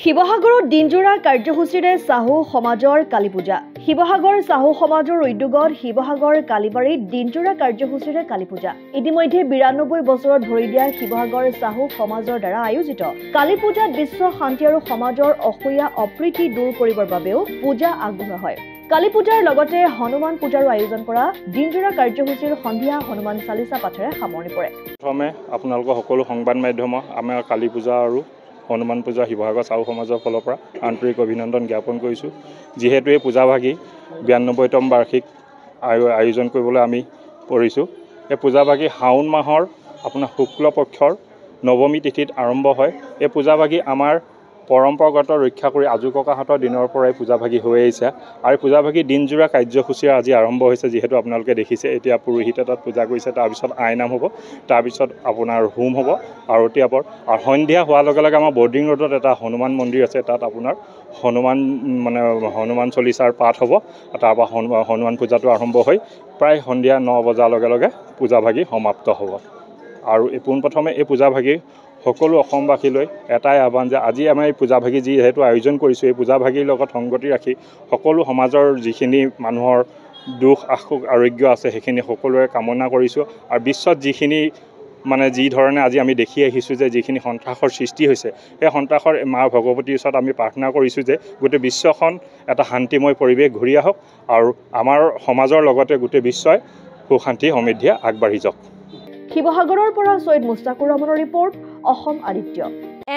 শিৱসাগৰত দিনজোৰা কাৰ্যসূচীৰে চাহু সমাজৰ কালী পূজা। শিৱসাগৰ চাহু সমাজৰ উদ্যোগত শিৱসাগৰ কালীবাৰীত দিনজোৰা কাৰ্যসূচীৰে কালী পূজা। ইতিমধ্যে ৯২ বছৰত ভৰি দিয়া শিৱসাগৰ চাহু সমাজৰ দ্বাৰা আয়োজিত কালী পূজাত বিশ্ব শান্তি আৰু সমাজৰ অসূয়া অপ্ৰীতি দূৰ কৰিবৰ বাবেও পূজা আগবঢ়োৱা হয়। কালী পূজাৰ লগতে হনুমান পূজাৰো আয়োজন কৰা দিনজোৰা কাৰ্যসূচীৰ সন্ধিয়া হনুমান চালিচা পাঠেৰে সামৰণি পৰে। প্ৰথমে আপোনালোকৰ সকলো সংবাদ মাধ্যমৰ আমাৰ কালী পূজা আৰু হনুমান পূজা শিৱসাগৰ চাহু সমাজৰ ফালৰ পৰা আন্তৰিক অভিনন্দন জ্ঞাপন কৰিছোঁ। যিহেতু এই পূজাভাগী ৯২তম বাৰ্ষিক আয়োজন কৰিবলৈ আমি কৰিছোঁ। এই পূজাভাগী শাওণ মাহৰ আপোনাৰ শুক্ল পক্ষৰ নৱমী তিথিত আৰম্ভ হয়। এই পূজাভাগী আমাৰ পৰম্পৰাগত ৰক্ষা কৰি আজু ককাহঁতৰ দিনৰ পৰাই পূজাভাগী হৈ আহিছে আৰু পূজাভাগী দিনজোৰা কাৰ্যসূচী আজি আৰম্ভ হৈছে। যিহেতু আপোনালোকে দেখিছে এতিয়া পুৰোহিতে তাত পূজা কৰিছে, তাৰপিছত আইনাম হ'ব, তাৰপিছত আপোনাৰ হোম হ'ব আৰতীয়াপৰ আৰু সন্ধিয়া হোৱাৰ লগে লগে আমাৰ বৰ্ডিং ৰোডত এটা হনুমান মন্দিৰ আছে, তাত আপোনাৰ হনুমান চলিচাৰ পাঠ হ'ব। তাৰপৰা হনুমান পূজাটো আৰম্ভ হৈ প্ৰায় সন্ধিয়া ৯ বজাৰ লগে লগে পূজাভাগী সমাপ্ত হ'ব। আৰু পোনপ্ৰথমে এই পূজাভাগী সকলো অসমবাসীলৈ এটাই আহ্বান যে আজি আমাৰ এই পূজাভাগী যিহেতু আয়োজন কৰিছোঁ, এই পূজাভাগীৰ লগত সংগতি ৰাখি সকলো সমাজৰ যিখিনি মানুহৰ দুখ আৰোগ্য আছে সেইখিনি সকলোৰে কামনা কৰিছোঁ। আৰু বিশ্বত যিখিনি যি ধৰণে আজি আমি দেখি আহিছোঁ যে যিখিনি সন্ত্ৰাসৰ সৃষ্টি হৈছে, সেই সন্ত্ৰাসৰ মা ভগৱতীৰ ওচৰত আমি প্ৰাৰ্থনা কৰিছোঁ যে গোটেই বিশ্বখন এটা শান্তিময় পৰিৱেশ ঘূৰি আহক আৰু আমাৰ সমাজৰ লগতে গোটেই বিশ্বই সুখ শান্তি সমৃদ্ধিয়ে আগবাঢ়ি যাওক। শিৱসাগৰৰ পৰা ছৈয়দ মুস্তাকুৰ ৰহমানৰ ৰিপৰ্ট, অসম আদিত্য।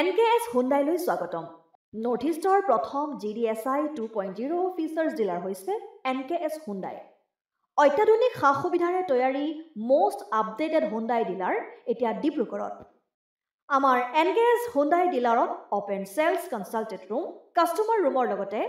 NKS হুণ্ডাইলৈ স্বাগতম। নৰ্থ ইষ্টৰ প্ৰথম GDSI 2.0 ফিচাৰ্ছ ডিলাৰ হৈছে NKS হুণ্ডাই। অত্যাধুনিক সা সুবিধাৰে তৈয়াৰী মষ্ট আপডেটেড হুণ্ডাই ডিলাৰ এতিয়া ডিব্ৰুগড়ত। আমাৰ NKS হুণ্ডাই ডিলাৰত open sales consulted room, customer ৰুমৰ লগতে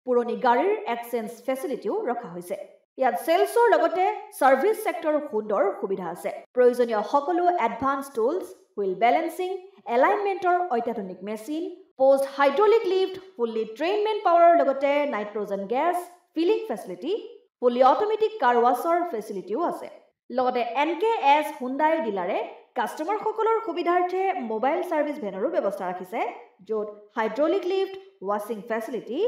পুৰণি গাড়ীৰ এক্সচেঞ্জ ফেচিলিটিও ৰখা হৈছে। ইয়াত চেলছৰ লগতে ছাৰ্ভিচ ছেক্টৰৰ সুন্দৰ সুবিধা আছে। প্ৰয়োজনীয় সকলো এডভান্স টুলছ, হুইল বেলেন্সিং, এলাইনমেণ্টৰ অত্যাধুনিক machine, post hydraulic lift, fully train men পাৱাৰৰ লগতে nitrogen gas filling facility, fully automatic car washer ফেচিলিটিও আছে। লগতে NKS হুণ্ডাই ডিলাৰে কাষ্টমাৰসকলৰ সুবিধাৰ্থে মোবাইল ছাৰ্ভিচ ভেনৰো ব্যৱস্থা ৰাখিছে, য'ত হাইড্ৰলিক লিফ্ট, ৱাশ্বিং facility,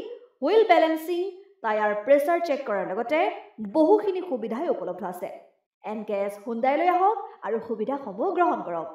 wheel balancing, tyre pressure check কৰাৰ লগতে বহুখিনি সুবিধাই উপলব্ধ আছে। NKS হুণ্ডাইলৈ আহক আৰু সুবিধাসমূহ গ্ৰহণ কৰক।